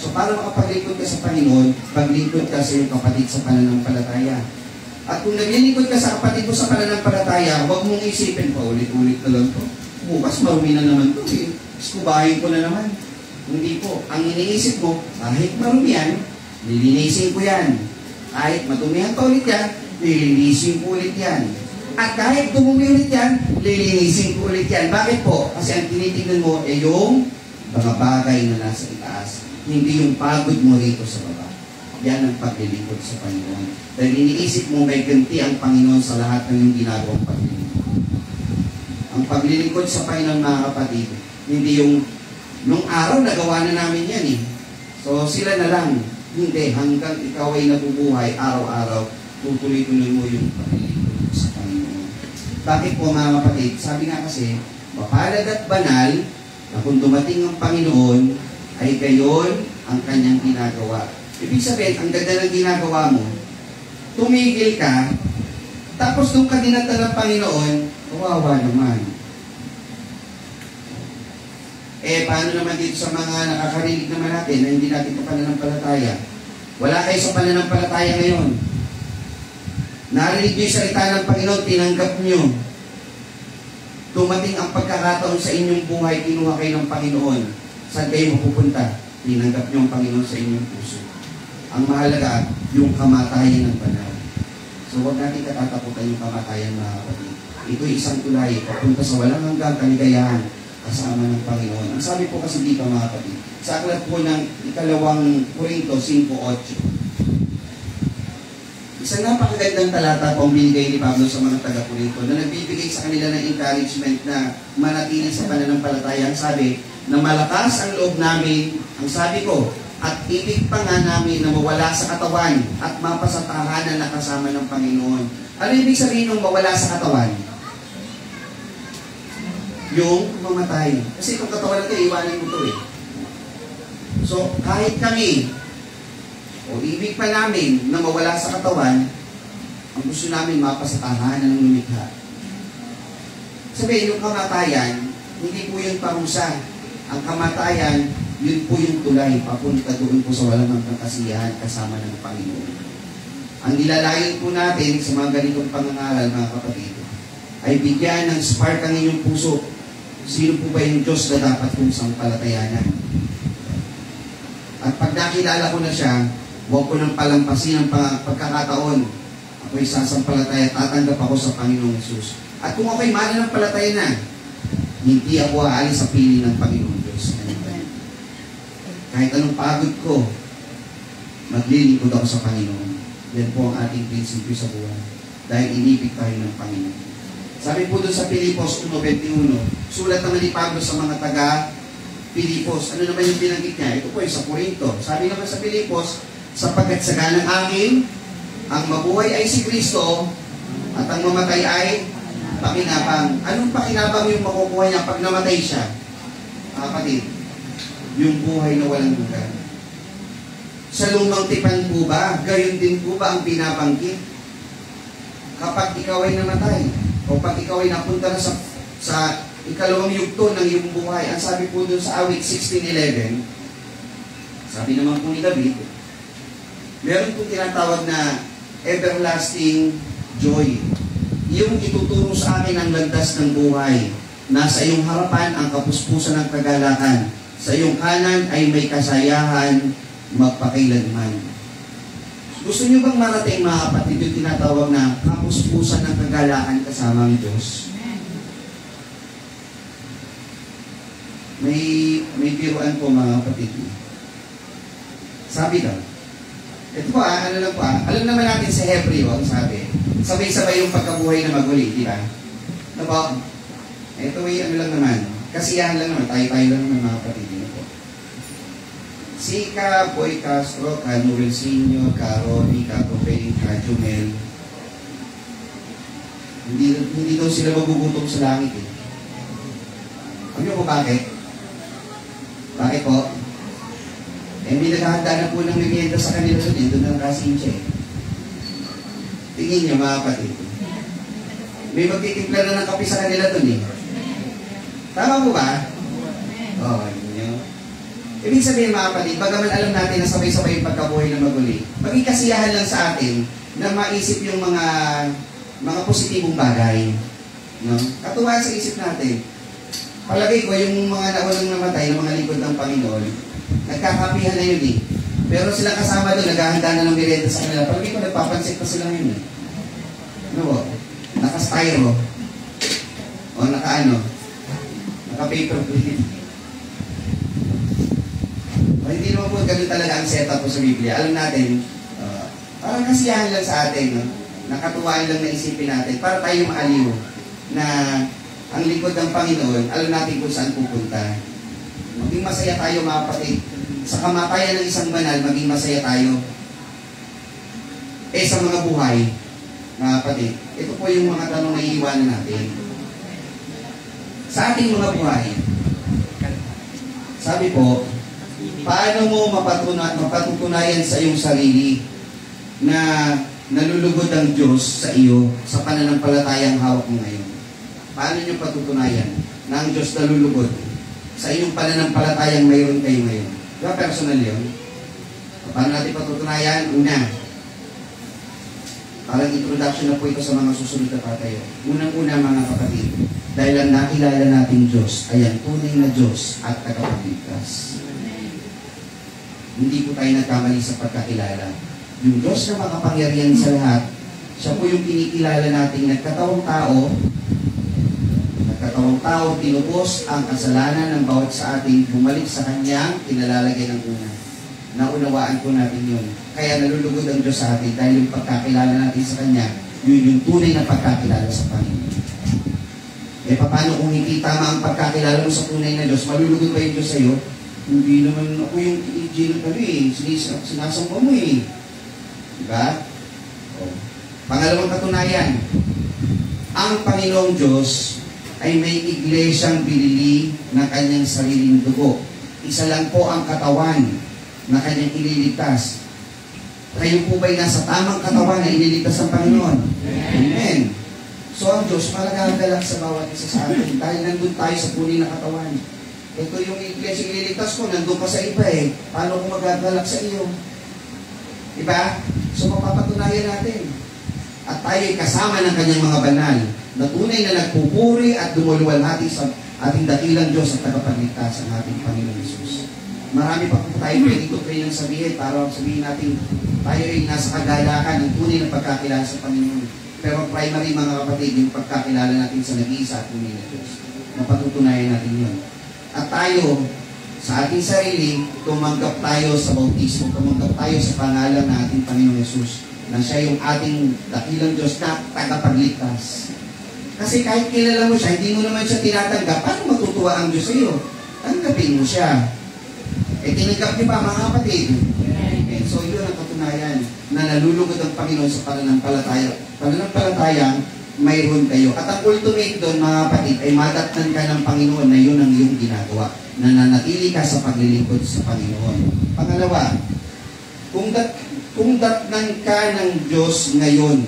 So, para makapaglingkod ka sa Panginoon, paglingkod ka sa iyong kapatid sa pananampalataya. At kung naglilingkod ka sa kapatid mo sa pananampalataya, huwag mong isipin pa, ulit-ulit na lang to. Bukas marumi na naman to eh. Iskubahin ko na naman. Hindi po. Ang iniisip mo, kahit marumi yan, nilinisin ko yan. Kahit matumihan pa ulit yan, nilinisin ko ulit yan. At kahit dumumi ulit yan, lilinisin ko ulit yan. Bakit po? Kasi ang tinitingnan mo ay yung mga bagay na nasa itaas. Hindi yung pagod mo rito sa baba. Yan ang paglilingkod sa Panginoon. Dahil iniisip mo may ganti ang Panginoon sa lahat ng yung ginagawang paglilingkod. Ang paglilingkod sa Panginoon, mga kapatid, hindi yung nung araw nagawa na namin yan eh. So sila na lang. Hindi, hanggang ikaw ay nabubuhay araw-araw, tutuloy-tuloy mo yung paglilingkod sa Panginoon. Bakit po mga kapatid? Sabi nga kasi, mapalad at banal na kung dumating ang Panginoon, ay gayon ang kanyang ginagawa. Ibig sabihin, ang ganda ng ginagawa mo, tumigil ka, tapos nung kadinata ng Panginoon, kawawa naman. Paano naman dito sa mga nakakarinig naman natin na hindi natin kapananampalataya? Wala kayo sa pananampalataya ngayon. Narinig niyo yung salita ng Panginoon, tinanggap niyo. Tumating ang pagkakataon sa inyong buhay, kinuha kayo ng Panginoon. Saan kayo mapupunta? Tinanggap niyo ang Panginoon sa inyong puso. Ang mahalaga, yung kamatayan ng banal. So huwag natin katatakutan yung kamatayan, mga kapatid. Ito'y isang tulay, papunta sa walang hanggang kaligayahan kasama ng Panginoon. Ang sabi po kasi dito, mga kapatid, sa aklat po ng 2 Korinto 5:8. Isang napakagandang talata po ang binigay ni Pablo sa mga taga-Korinto na nagbibigay sa kanila ng encouragement na manatili sa pananampalataya. Ang sabi, na malakas ang loob namin, ang sabi ko, at ibig pa nga namin na mawala sa katawan at mapasatahanan na kasama ng Panginoon. Ano ibig sabihin ng mawala sa katawan? Yung mamatay. Kasi itong katawan natin, iwanan mo ito eh. So, kahit kami, o ibig pa namin na mawala sa katawan, ang gusto namin mapasatahanan ng lumikha. Sabihin, yung kamatayan, hindi po yung parusa. Ang kamatayan, yun po yung tulay, papunta doon po sa walang hanggang kasiyahan kasama ng Panginoon. Ang nilalayan po natin sa mga ganitong pangangaral, mga kapatid, ay bigyan ng spark ang inyong puso. Sino po ba yung Diyos na dapat kong sampalatayanan? At pag nakilala ko na siya, huwag ko nang palampasin ang pagkakataon. Ako'y sasampalataya, tatanggap ako sa Panginoong Yesus. At kung ako'y mananampalataya na, hindi ako aalis sa piling ng Panginoong Diyos. Kahit anong pagod ko, maglilingkod ako sa Panginoon. Yan po ang ating prinsipyo sa buhay. Dahil inibig tayo ng Panginoon. Sabi po doon sa Pilipos 1:21, sulat naman ni Pablo sa mga taga-Pilipos. Ano naman yung binanggit niya? Ito po yung sa Korinto. Sabi naman sa Pilipos, sapagkat sa ganang akin, ang mabuhay ay si Kristo, at ang mamatay ay pakinabang. Anong pakinabang yung makukuha niya pag namatay siya? Kapatid, yung buhay na walang hanggan. Sa lumang tipan po ba, gayon din po ba ang binabanggit? Kapag ikaw ay namatay, o pag ikaw ay napunta na sa ikalawang yugto ng iyong buhay, ang sabi po dun sa awit 16:11, sabi naman po ni David, meron po tinatawag na everlasting joy. Yung ituturo sa akin ang landas ng buhay. Nasa iyong harapan ang kapuspusan ng kagalakan. Sa iyong kanan ay may kasayahan magpakailanman. Gusto niyo bang marating, mga kapatid, yung tinatawag na kapuspusan ng kagalakan kasama ang Diyos? May biruan po, mga kapatid. Sabi daw, ito po ano lang po alam naman natin sa Hebreo, ang sabi, sabay-sabay yung pagkabuhay na maguli, di ba? Ano po? Ito ay ano lang naman, kasiyahan lang naman, tayo-tayo lang naman, mga kapatid. Si Boy Castro, Noel Sr., Ronnie, Topeng, Jumel, hindi daw sila magugutom sa langit eh. Alam niyo po bakit? Bakit po? May naghahanda na po ng merienda sa kanila doon, doon ang kasinche. Tingin niyo, mga kapatid. May magtitimpla na ng kape sa kanila doon eh. Tama po ba? Oo, yun. Ibig sabihin, mga kapatid, bagaman alam natin na sabay-sabay yung pagkabuhay na maguli, maging kasiyahan lang sa atin na maisip yung mga positibong bagay. No? Katuwa sa isip natin. Palagay ko, yung mga naunang namatay, ng mga lingkod ng Panginoon, nagkakapihan na yun eh. Pero sila kasama doon, naghahanda na ng merienda sa kanila. Palagay ko, nagpapansit pa sila yun eh. Ano po? Naka-styro. O naka-paper plate. Hindi naman po ganun talaga ang setup po sa Biblia. Alam natin, parang kasiyahan lang sa atin, no? Nakatuwaan lang na isipin natin para tayo maaliw na ang lingkod ng Panginoon, alam natin kung saan pupunta. Maging masaya tayo, mga kapatid. Sa kamatayan ng isang banal, maging masaya tayo. Sa mga buhay, mga kapatid, ito po yung mga tanong na iiwanan natin. Sa ating mga buhay, sabi po, paano mo mapatutunayan sa iyong sarili na nalulugod ang Diyos sa iyo sa pananampalatayang hawak mo ngayon? Paano niyo patutunayan na ang Diyos nalulugod sa iyong pananampalatayang mayroon kayo ngayon? Diba personal yun? Paano natin patutunayan? Una, parang introduction na po ito sa mga susunod na patayo. Unang-una mga kapatid, dahil ang nakilala nating Diyos ay ang tunay na Diyos at tagapagligtas. Hindi po tayo nagkamali sa pagkakilala. Yung Diyos na makapangyarihan sa lahat, siya po yung kinikilala nating nagkatawang tao, tinubos ang kasalanan ng bawat sa atin, bumalik sa Kanyang kinalalagay ng una. Naunawaan po natin yun. Kaya nalulugod ang Diyos sa atin dahil yung pagkakilala natin sa Kanya, yun yung tunay na pagkakilala sa Panginoon. Eh, paano kung hindi tama ang pagkakilala mo sa tunay na Diyos, malulugod ba yung Diyos sa'yo? Hindi naman ako yung Gino kami sinasamba mo eh. Diba? O. Pangalawang katunayan, ang Panginoong Diyos ay may iglesyang binili ng Kanyang sariling dugo. Isa lang po ang katawan na Kanyang ililigtas. Kayo po ba'y nasa tamang katawan na ililigtas ng Panginoon? Amen. So ang Diyos malagagalak sa bawat isa sa atin dahil nandun tayo sa tunay na katawan. Ito yung iglesia ililigtas ko, nandun ka sa iba eh. Paano ko magagalak sa iyo? Diba? So mapapatunayan natin. At tayo ay kasama ng Kanyang mga banal na tunay na nagpupuri at dumuluwalhati sa ating dakilang Diyos at tagapagligtas ang ating Panginoon Jesus. Marami pa po tayo pwede ito kayong sabihin para sabihin natin tayo ay nasa kagalakan ng tunay na pagkakilala sa Panginoon. Pero primary mga kapatid, yung pagkakilala natin sa nag-iisa at tunay na Diyos. Mapatutunayan natin yun. At tayo, sa ating sarili, tumanggap tayo sa bautismo, tumanggap tayo sa pangalan ng ating Panginoon Jesus na siya yung ating dakilang Diyos na tagapagligtas. Kasi kahit kilala mo siya, hindi mo naman siya tinatanggap, paano matutuwa ang Diyos sa iyo? Tanggapin mo siya. Eh, tinanggap niyo ba mga kapatid? Okay. So, yun ang katunayan na nalulugod ang Panginoon sa pananampalataya. Pananampalatayang mayroon kayo. At ang ultimate doon, mga kapatid, ay madatnan ka ng Panginoon na yun ang iyong ginagawa. Nananatili ka sa paglilingkod sa Panginoon. Pangalawa, kung datnan ka ng Diyos ngayon,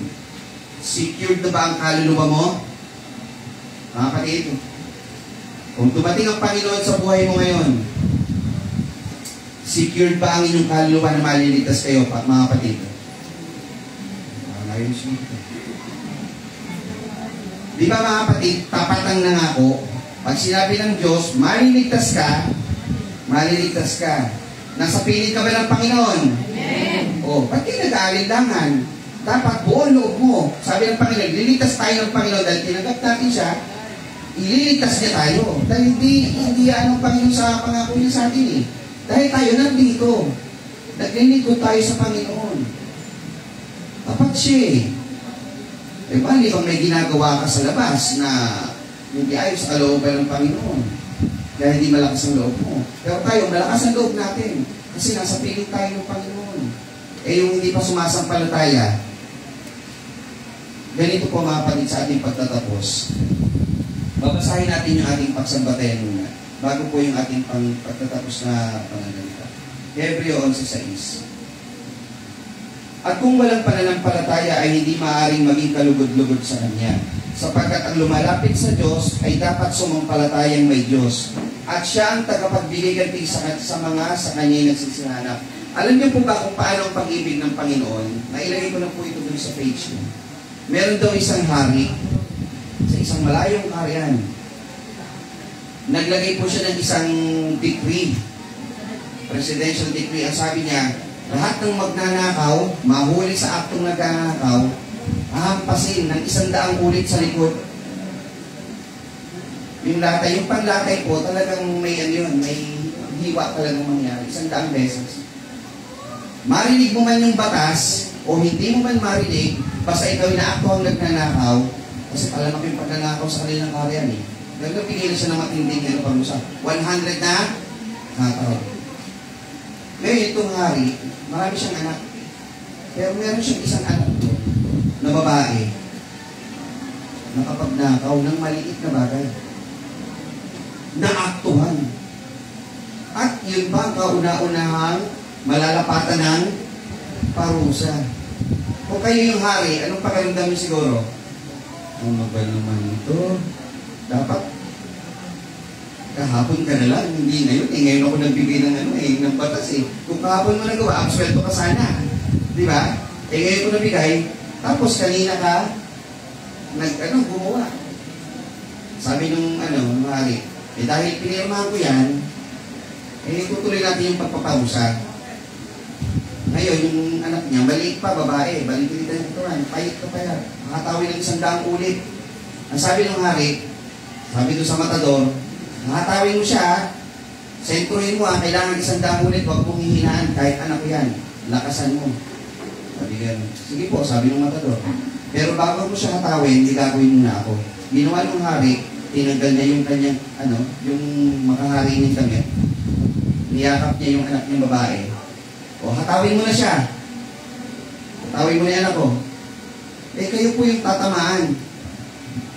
secured na ba ang kaluluwa mo? Mga kapatid, kung dumating ang Panginoon sa buhay mo ngayon, secured ba ang inyong kaluluwa na maliligtas kayo, mga kapatid? Ngayon siya. Di ba mga kapatid, tapat ang nangako, pag sinabi ng Diyos, maliligtas ka, nasa piling ka ba ng Panginoon? Amen. O, ba't kayo nag-aalinlangan? Dapat buong loob mo. Sabi ng Panginoon, liligtas tayo ng Panginoon dahil tinanggap natin siya, ililigtas niya tayo. Dahil hindi ang Panginoon sa pangako niya sa atin eh. Dahil tayo nandito. Naglilingkod tayo sa Panginoon. Tapat siya eh. Eh, bali kung may ginagawa ka sa labas na hindi ayos sa kalooban ng Panginoon. Dahil hindi malakas ang loob mo. Pero tayo, malakas ang loob natin. Kasi nasa piling tayo ng Panginoon. Eh, yung hindi pa sumasampalataya, ganito po mga kapatid sa ating pagtatapos. Babasahin natin yung ating pagsambatayan muna. Bago po yung ating pagtatapos na pananalita. Hebreo 11:6. At kung walang pananampalataya ay hindi maaaring maging kalugod-lugod sa Kanya. Sapagkat ang lumalapit sa Diyos ay dapat sumampalatayang may Diyos. At siya ang tagapagbigay ganti sa mga sa Kanya'y nagsisihanap. Alam niyo po ba kung paano ang pag-ibig ng Panginoon? Nailagay ko na po ito dun sa page niyo. Meron daw isang hari sa isang malayong kaharian. Naglagay po siya ng isang decree. Presidential decree. Ang sabi niya, lahat ng magnanakaw, mahuli sa aktong nagnanakaw, ahampasin ng 100 ulit sa likod. Yung latay, yung panlatay po, talagang may may hiwa talagang mangyari. 100 beses. Marinig mo man yung batas, o hindi mo man marinig, basta ikaw inaakto ang nagnanakaw, kasi talamak yung pagnanakaw sa kanilang kaharian eh. Nagpigilan siya ng matinding pag-usap. 100 na nakakaw. Ngayon itong hari, marami siyang anak. Pero meron siyang isang anak doon, na babae, nakapagnakaw ng maliit na bagay. Naaktuhan. At yun pa ang kauna-unahang malalapatan ng parusa. Kung kayo yung hari, anong pakiramdam niyo siguro? Ano ba naman ito? Dapat Kahapon ka na lang, hindi ngayon. Ngayon ako nagbigay ng ng batas eh. Kung kahapon mo nagawa, absuelto ka sana. Di ba? Ngayon ko nabigay, tapos kanina ka, gumawa. Sabi nung, hari, dahil pinirmahan ko yan, tutuloy natin yung pagpaparusa. Ngayon, yung anak niya, maliit pa, babae, balik-balik na ito, pahit ka pa yan. Makatawin ng 100 ulit. Ang sabi ng hari, sabi doon sa matador, nakatawin mo siya, sentruhin mo kailangan 100 ulit, huwag mong hihinaan, kahit anak ko yan, lakasan mo. Sabi gano'n, sige po, sabi ng matador. Pero bago mo siya hatawin, hindi gagawin muna ako. Ginawa ng hari, tinanggal niya yung kanyang, yung makahari ng damit. Niyakap niya yung anak niyang babae. O, hatawin mo na siya. Hatawin mo na yan ako. Kayo po yung tatamaan.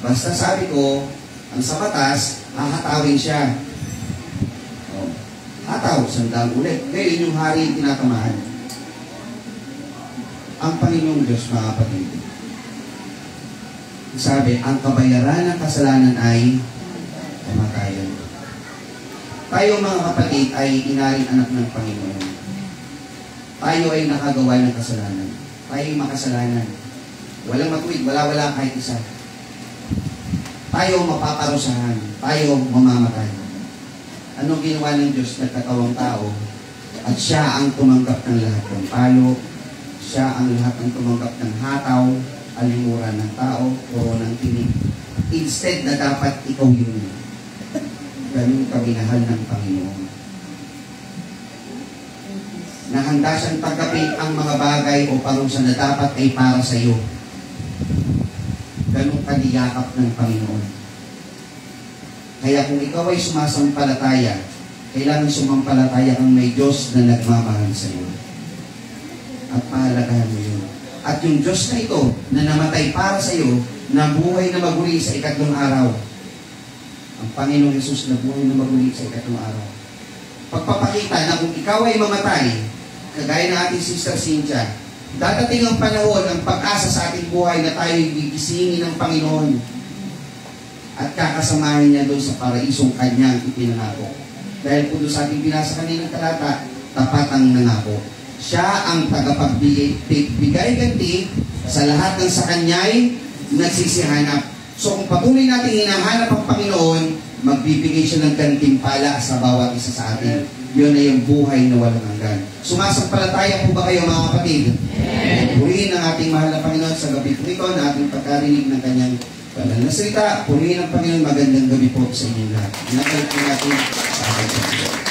Basta sabi ko, ang sa batas, hahatawin siya. O, hataw, 100 ulit. Ngayon yung hari yung tinatamaan. Ang Panginoong Diyos, mga kapatid. Sabi, ang kabayaran ng kasalanan ay kamatayan. Tayo mga kapatid ay inaring anak ng Panginoon. Tayo ay nakagawa ng kasalanan. Tayo ay makasalanan. Walang matuwid, wala kahit isa. Tayo mapaparusahan. Tayo mamamatay. Anong ginawa ng Diyos? Nagkatawang tao. At siya ang tumanggap ng lahat ng palo. Siya ang lahat ng tumanggap ng hataw, alimuran ng tao, puro ng tinig. Instead na dapat ikaw yun. Ganun ka minahal ng Panginoon. Nahanda siyang tanggapin ang mga bagay o parusa na dapat ay para sa iyo. Ganun ka niyakap ng Panginoon. Kaya kung ikaw ay sumasampalataya, kailangan sumampalataya kang may Diyos na nagmamahal sa iyo. At pahalagahan mo yun. At yung Diyos na ito, na namatay para sa iyo, na buhay na maguli sa ikatlong araw. Ang Panginoong Yesus na buhay na maguli sa ikatlong araw. Pagpapakita na kung ikaw ay mamatay, kagaya ng ating Sister Cynthia, dadating ang panahon, ang pag-asa sa ating buhay na tayo gigisingin ng Panginoon at kakasamahin niya doon sa paraisong kanyang ipinangako. Dahil po doon sa ating binasa kaninang talata, tapat ang nangako. Siya ang tagapagbigay ganti sa lahat ng sa kanya'y nagsisihanap. So kung patuloy natin hinahanap ang Panginoon, magbibigay siya ng gantimpala sa bawat isa sa atin. Yun ay yung buhay na walang hanggan. Sumasampalataya po ba kayo mga kapatid? Purihin ang ating mahal na Panginoon sa gabi po ito na ating pagkarinig ng kanyang banal na salita. Purihin ang Panginoon, magandang gabi po sa inyong lahat. Ingat po natin sa ating Panginoon.